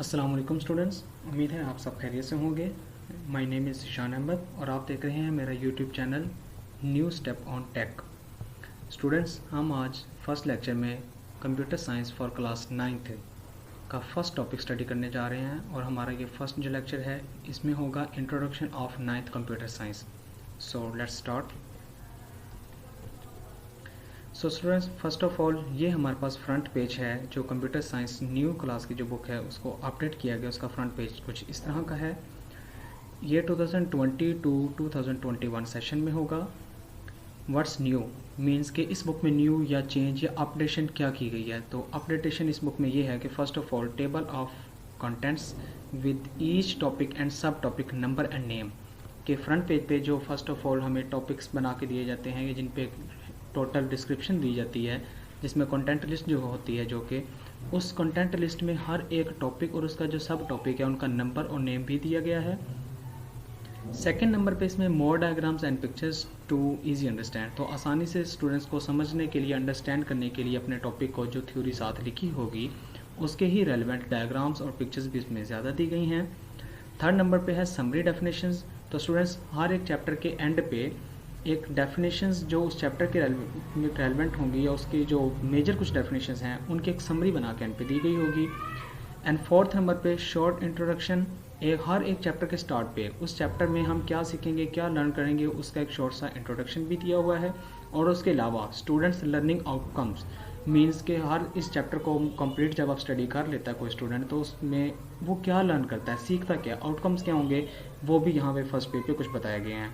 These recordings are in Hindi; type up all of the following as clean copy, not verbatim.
अस्सलाम वालेकुम स्टूडेंट्स, उम्मीद है आप सब खैरियत से होंगे। My name is Ishaan Ahmad और आप देख रहे हैं मेरा YouTube channel new step on tech. Students, हम आज फर्स्ट लेक्चर में computer science for class 9th का फर्स्ट टॉपिक स्टडी करने जा रहे हैं और हमारा ये फर्स्ट जो लेक्चर है इसमें होगा introduction of 9th computer science. So let's start. So students, first of all ये हमारे पास फ्रंट पेज है जो कंप्यूटर साइंस न्यू क्लास की जो बुक है उसको अपडेट किया गया। उसका फ्रंट पेज कुछ इस तरह का है। ये 2020 टू 2021 सेशन में होगा। व्हाट्स न्यू मीन्स कि इस बुक में न्यू या चेंज या अपडेशन क्या की गई है। तो अपडेटेशन इस बुक में ये है कि first of all table of contents with each topic and सब टॉपिक नंबर एंड नेम के फ्रंट पेज पे जो फर्स्ट ऑफ ऑल हमें टॉपिक्स बना के दिए जाते हैं जिन पे टोटल डिस्क्रिप्शन दी जाती है, जिसमें कंटेंट लिस्ट जो होती है, जो कि उस कंटेंट लिस्ट में हर एक टॉपिक और उसका जो सब टॉपिक है उनका नंबर और नेम भी दिया गया है। सेकंड नंबर पे इसमें more diagrams and pictures to easy understand, तो आसानी से स्टूडेंट्स को समझने के लिए, अंडरस्टैंड करने के लिए अपने टॉपिक को जो थ्योरी साथ लिखी होगी उसके ही रेलिवेंट डायग्राम्स और पिक्चर्स भी इसमें ज़्यादा दी गई हैं। थर्ड नंबर पे है समरी डेफिनेशंस। तो स्टूडेंट्स, हर एक चैप्टर के एंड पे एक डेफिनेशंस जो उस चैप्टर के रेलिवेंट होंगी या उसकी जो मेजर कुछ डेफिनेशंस हैं उनकी एक समरी बना के एंड पे दी गई होगी। एंड फोर्थ नंबर पे शॉर्ट इंट्रोडक्शन, हर एक चैप्टर के स्टार्ट पे उस चैप्टर में हम क्या सीखेंगे, क्या लर्न करेंगे, उसका एक शॉर्ट सा इंट्रोडक्शन भी दिया हुआ है। और उसके अलावा स्टूडेंट्स लर्निंग आउटकम्स मीन्स के हर इस चैप्टर को कंप्लीट जब आप स्टडी कर लेता है कोई स्टूडेंट, तो उसमें वो क्या लर्न करता है, सीखता क्या, आउटकम्स क्या होंगे, वो भी यहाँ पे फर्स्ट पेज पे कुछ बताए गए हैं।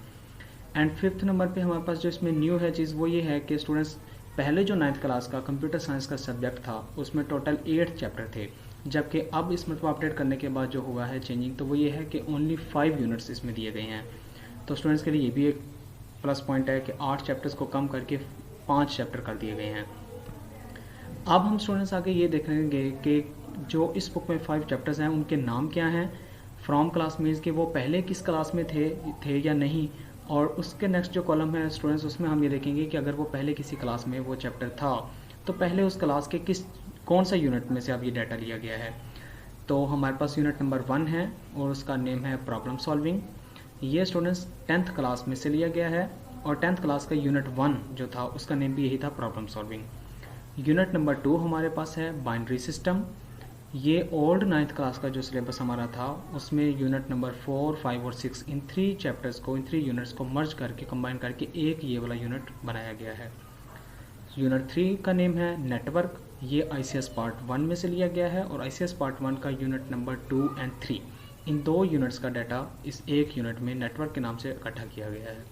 एंड फिफ्थ नंबर पे हमारे पास जो इसमें न्यू है चीज़ वो ये है कि स्टूडेंट्स पहले जो 9th क्लास का कंप्यूटर साइंस का सब्जेक्ट था उसमें टोटल 8 चैप्टर थे, जबकि अब इसमें अपडेट करने के बाद जो हुआ है चेंजिंग, तो वो ये है कि ओनली 5 यूनिट्स इसमें दिए गए हैं। तो स्टूडेंट्स के लिए ये भी एक प्लस पॉइंट है कि 8 चैप्टर्स को कम करके 5 चैप्टर कर दिए गए हैं। अब हम स्टूडेंट्स आगे ये देखेंगे कि जो इस बुक में 5 चैप्टर्स हैं उनके नाम क्या हैं। फ्रॉम क्लास मीन्स कि वो पहले किस क्लास में थे या नहीं। और उसके नेक्स्ट जो कॉलम है स्टूडेंट्स, उसमें हम ये देखेंगे कि अगर वो पहले किसी क्लास में वो चैप्टर था तो पहले उस क्लास के कौन सा यूनिट में से अब ये डाटा लिया गया है। तो हमारे पास यूनिट नंबर 1 है और उसका नेम है प्रॉब्लम सॉल्विंग। ये स्टूडेंट्स 10th क्लास में से लिया गया है और 10th क्लास का यूनिट 1 जो था उसका नेम भी यही था, प्रॉब्लम सॉल्विंग। यूनिट नंबर 2 हमारे पास है बाइनरी सिस्टम। ये ओल्ड 9th क्लास का जो सिलेबस हमारा था उसमें यूनिट नंबर 4, 5 और 6 इन 3 चैप्टर्स को, इन 3 यूनिट्स को मर्ज करके, कंबाइन करके एक ये वाला यूनिट बनाया गया है। यूनिट 3 का नेम है नेटवर्क। ये ICS पार्ट 1 में से लिया गया है और ICS पार्ट 1 का unit number 2 and 3 in 2 units का डाटा इस एक यूनिट में नेटवर्क के नाम से इकट्ठा किया गया है।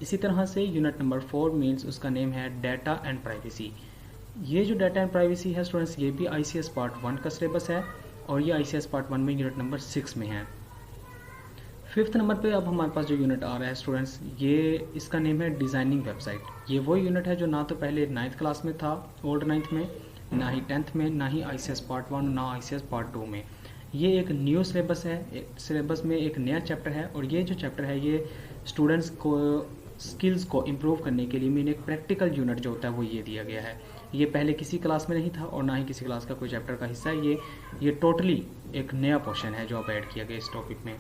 इसी तरह से यूनिट नंबर 4 मीन्स उसका नेम है डाटा एंड प्राइवेसी। ये जो डाटा एंड प्राइवेसी है स्टूडेंट्स, ये भी ICS पार्ट 1 का सिलेबस है और ये ICS पार्ट 1 में यूनिट नंबर 6 में है। फिफ्थ नंबर पे अब हमारे पास जो यूनिट आ रहा है स्टूडेंट्स, ये इसका नेम है डिज़ाइनिंग वेबसाइट। ये वो यूनिट है जो ना तो पहले 9th क्लास में था ओल्ड 9th में, ना ही 10th में, ना ही ICS पार्ट 1, ना ICS पार्ट 2 में। ये एक न्यू सिलेबस है, सिलेबस में एक नया चैप्टर है और ये जो चैप्टर है ये स्टूडेंट्स को स्किल्स को इम्प्रूव करने के लिए मीन एक प्रैक्टिकल यूनिट जो होता है वो ये दिया गया है। ये पहले किसी क्लास में नहीं था और ना ही किसी क्लास का कोई चैप्टर का हिस्सा है। ये टोटली एक नया पोर्शन है जो अब ऐड किया गया इस टॉपिक में।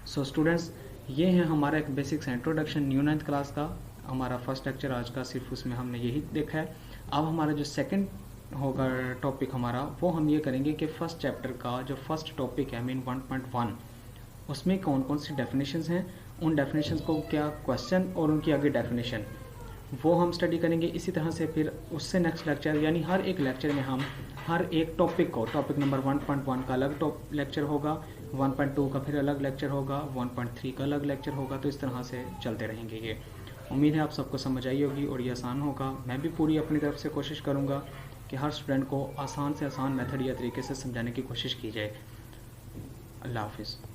सो स्टूडेंट्स, ये है हमारा एक basics introduction new 9th class का। हमारा फर्स्ट लेक्चर आज का सिर्फ उसमें हमने यही देखा है। अब हमारा जो सेकंड होगा टॉपिक हमारा, वो हम ये करेंगे कि फर्स्ट चैप्टर का जो फर्स्ट टॉपिक है मीन 1.1 उसमें कौन कौन सी डेफिनेशंस हैं, उन डेफिनेशंस को क्या क्वेश्चन और उनकी आगे डेफिनेशन वो हम स्टडी करेंगे। इसी तरह से फिर उससे नेक्स्ट लेक्चर यानी हर एक लेक्चर में हम हर एक टॉपिक को, टॉपिक नंबर 1.1 का अलग लेक्चर होगा, 1.2 का फिर अलग लेक्चर होगा, 1.3 का अलग लेक्चर होगा। तो इस तरह से चलते रहेंगे। ये उम्मीद है आप सबको समझ आई होगी और ये आसान होगा। मैं भी पूरी अपनी तरफ से कोशिश करूँगा कि हर स्टूडेंट को आसान से आसान मेथड या तरीके से समझाने की कोशिश की जाए। अल्लाह हाफिज़।